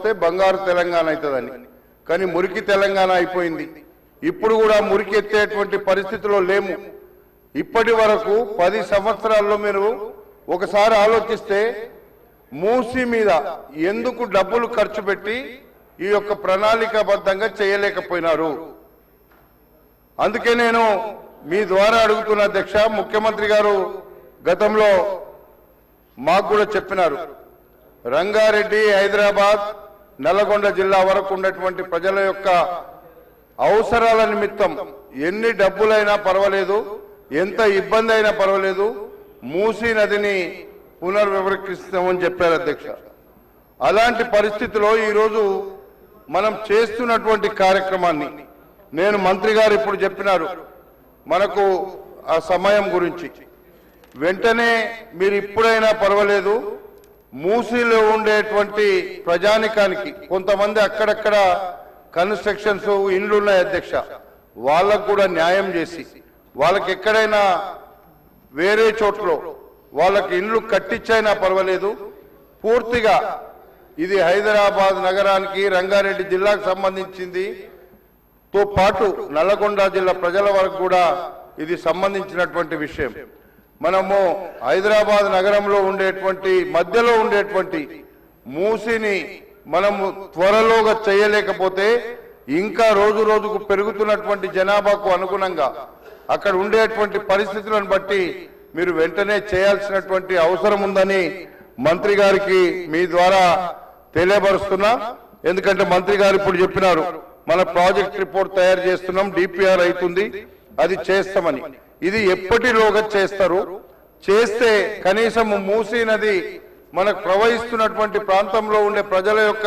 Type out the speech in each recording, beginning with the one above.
వస్తే బంగారు తెలంగాణ అవుతుందని. కానీ మురికి తెలంగాణ అయిపోయింది. ఇప్పుడు కూడా మురికి ఎత్తేటువంటి పరిస్థితిలో లేము. ఇప్పటి వరకు 10 సంవత్సరాల్లో మీరు ఒకసారి ఆలోచిస్తే మూసి మీద ఎందుకు డబ్బులు ఖర్చు పెట్టి ఈ యొక్క ప్రణాళికాబద్ధంగా చేయలేకపోయినారు? అందుకే నేను మీ ద్వారా అడుగుతున్న అధ్యక్ష, ముఖ్యమంత్రి గారు గతంలో మాకు కూడా చెప్పినారు, రంగారెడ్డి, హైదరాబాద్, నల్గొండ జిల్లా వరకు ఉన్నటువంటి ప్రజల యొక్క అవసరాల నిమిత్తం ఎన్ని డబ్బులైనా పర్వాలేదు, ఎంత ఇబ్బంది అయినా పర్వాలేదు, మూసీ నదిని పునర్వివరిస్తామని చెప్పారు అధ్యక్ష. అలాంటి పరిస్థితిలో ఈరోజు మనం చేస్తున్నటువంటి కార్యక్రమాన్ని నేను మంత్రి గారు ఇప్పుడు చెప్పినారు మనకు ఆ సమయం గురించి. వెంటనే మీరు ఇప్పుడైనా పర్వాలేదు, మూసీలో ఉండేటువంటి ప్రజానికానికి కొంతమంది అక్కడక్కడ కన్స్ట్రక్షన్స్ ఇండ్లు ఉన్నాయి అధ్యక్ష, వాళ్ళకు కూడా న్యాయం చేసి వాళ్ళకి ఎక్కడైనా వేరే చోట్ల వాళ్ళకి ఇండ్లు కట్టించైనా పర్వాలేదు, పూర్తిగా ఇది హైదరాబాద్ నగరానికి, రంగారెడ్డి జిల్లాకు సంబంధించింది తో పాటు నల్లగొండ జిల్లా ప్రజల వరకు కూడా ఇది సంబంధించినటువంటి విషయం. మనము హైదరాబాద్ నగరంలో ఉండేటువంటి మధ్యలో ఉండేటువంటి మూసిని మనము త్వరలోగా చేయలేకపోతే ఇంకా రోజు రోజుకు పెరుగుతున్నటువంటి జనాభాకు అనుగుణంగా అక్కడ ఉండేటువంటి పరిస్థితులను బట్టి మీరు వెంటనే చేయాల్సినటువంటి అవసరం ఉందని మంత్రి గారికి మీ ద్వారా తెలియపరుస్తున్నా. ఎందుకంటే మంత్రి గారు ఇప్పుడు చెప్పినారు మన ప్రాజెక్ట్ రిపోర్ట్ తయారు చేస్తున్నాం, డిపిఆర్ అవుతుంది, అది చేస్తామని. ఇది ఎప్పటిలోగా చేస్తారు? చేస్తే కనీసం మూసీ నది మనకు ప్రవహిస్తున్నటువంటి ప్రాంతంలో ఉండే ప్రజల యొక్క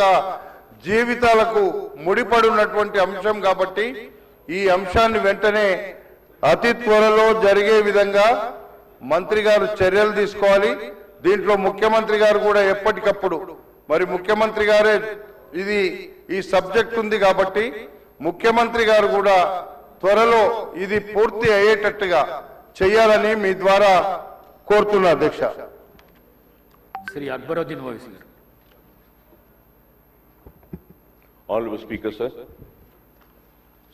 జీవితాలకు ముడిపడి ఉన్నటువంటి అంశం కాబట్టి ఈ అంశాన్ని వెంటనే అతి త్వరలో జరిగే విధంగా మంత్రి గారు చర్యలు తీసుకోవాలి. దీంట్లో ముఖ్యమంత్రి గారు కూడా ఎప్పటికప్పుడు, మరి ముఖ్యమంత్రి గారే ఇది ఈ సబ్జెక్ట్ ఉంది కాబట్టి ముఖ్యమంత్రి గారు కూడా త్వరలో ఇది పూర్తి అయ్యేటట్టుగా చేయాలని మీ ద్వారా కోరుతున్నా అధ్యక్ష. శ్రీ అక్బరుద్దీన్ ఓవైసీ గారు. Honorable Speaker, sir.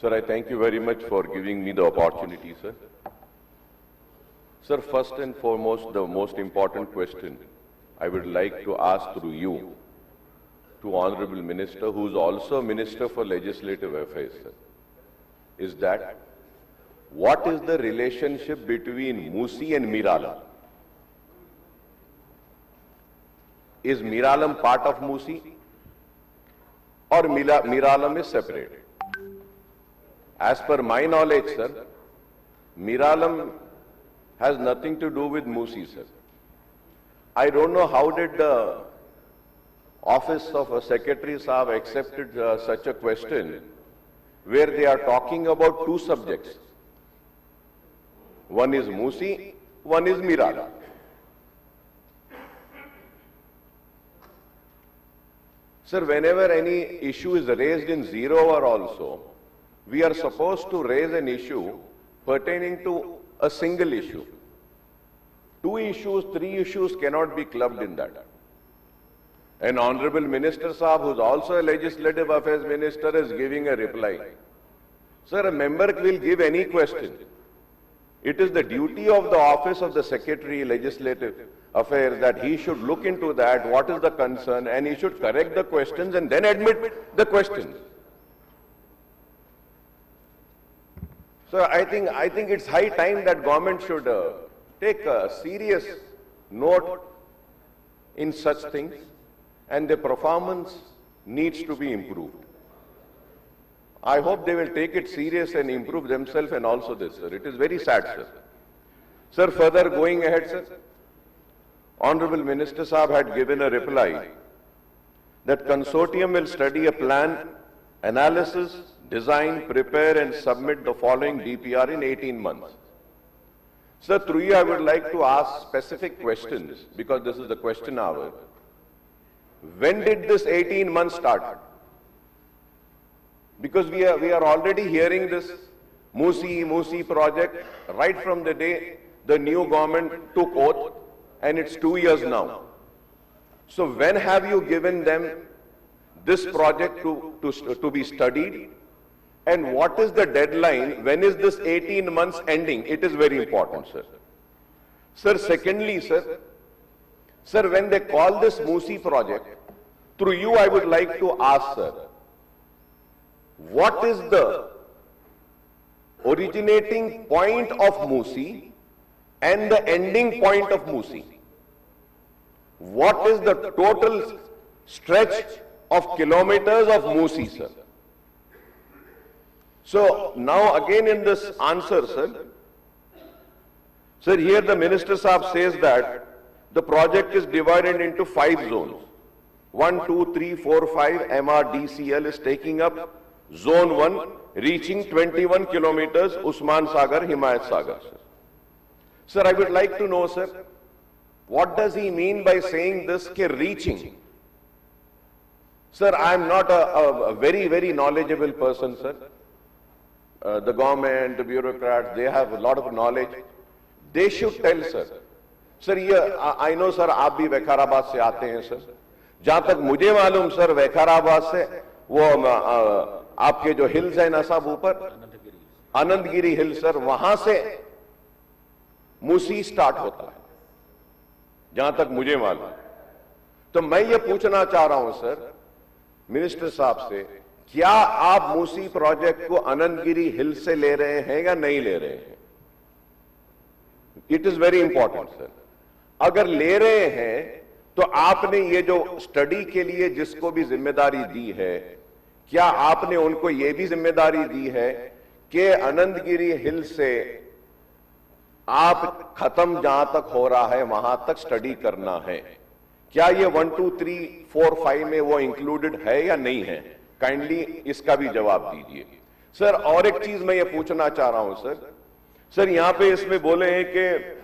Sir, I thank you very much for giving me the opportunity, sir. Sir, first and foremost, the most important question I would like to ask through you to Honorable Minister, who is also Minister for Legislative Affairs, sir, is that what is the relationship between Musi and Miralam? Is Miralam part of Musi or Miralam is separate? As per my knowledge, sir, Miralam has nothing to do with Musi, sir. I don't know how did the office of a secretary have accepted such a question where they are talking about two subjects. One is Musi, one is Miralam. Sir, whenever any issue is raised in zero hour also, we are supposed to raise an issue pertaining to a single issue. Two issues, three issues cannot be clubbed in that. An Honorable Minister Sahab, who is also a Legislative Affairs Minister, is giving a reply. Sir, a member will give any question. It is the duty of the office of the Secretary, Legislative Affairs, that he should look into that, what is the concern, and he should correct the questions and then admit the questions. So I think it's high time that government should take a serious note in such things, and the performance needs to be improved. I hope they will take it serious and improve themselves and also this, sir. It is very sad, sir. Sir, further going ahead, sir, Honorable Minister Sahab had given a reply that consortium will study a plan, analysis, design, prepare and submit the following DPR in 18 months. Sir, through you I would like to ask specific questions because this is the question hour. When did this 18 months start? Because we are already hearing this Musi project right from the day the new government took oath, and it's 2 years now. So when have you given them this project to be studied, and what is the deadline? When is this 18 months ending? It is very important, sir. Sir, secondly, sir, when they call this Musi project, through you I would like to ask, sir, what is the originating point of Musi and the ending point of Musi? What is the total stretch of kilometers of Musi, sir? So now again in this answer, sir, here the Minister Saab says that the project is divided into 5 zones. 1, 2, 3, 4, 5, MRDCL is taking up zone 1, reaching 21 kilometers, Usman Sagar, Himayat Sagar. Sir, I would like to know, sir, what does he mean by saying this, ke reaching? Sir, I am not a very, very knowledgeable person, sir. The government, the bureaucrats, they have a lot of knowledge. They should tell, sir. Sir, I know, sir, आप भी वैखाराबाद से आते हैं, sir. जहां तक मुझे मालूम, sir, वैखाराबाद से वो आपके जो हिल्स हैं ना साहब ऊपर, आनंदगिरी हिल, सर, वहां से मूसी स्टार्ट होता है, जहां तक मुझे मालूम। तो मैं ये पूछना चाह रहा हूं, सर, मिनिस्टर साहब से, क्या आप मूसी प्रोजेक्ट को आनंदगिरी हिल से ले रहे हैं या नहीं ले रहे हैं? It is very important, sir. अगर ले रहे हैं तो आपने ये जो स्टडी के लिए जिसको भी जिम्मेदारी दी है, क्या आपने उनको ये भी जिम्मेदारी दी है कि आनंदगिरी हिल से आप खत्म जहां तक हो रहा है वहां तक स्टडी करना है? क्या ये 1, 2, 3, 4, 5 में वो इंक्लूडेड है या नहीं है? काइंडली इसका भी जवाब दीजिए, सर। और एक चीज मैं ये पूछना चाह रहा हूं, सर, यहां पे इसमें बोले हैं कि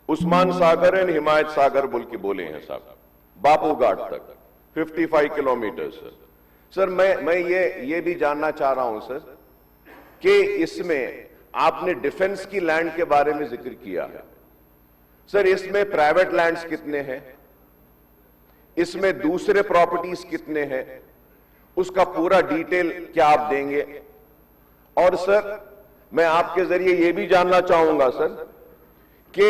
उस्मान सागर एंड हिमायत सागर बोल के बोले हैं साहब, बापू घाट तक 55 किलोमीटर, सर। मैं ये भी जानना चाह रहा हूं, सर, कि इसमें आपने डिफेंस की लैंड के बारे में जिक्र किया है, सर। इसमें प्राइवेट लैंड्स कितने हैं, इसमें दूसरे प्रॉपर्टीज कितने हैं, उसका पूरा डिटेल क्या आप देंगे? और सर, मैं आपके जरिए यह भी जानना चाहूंगा, सर, कि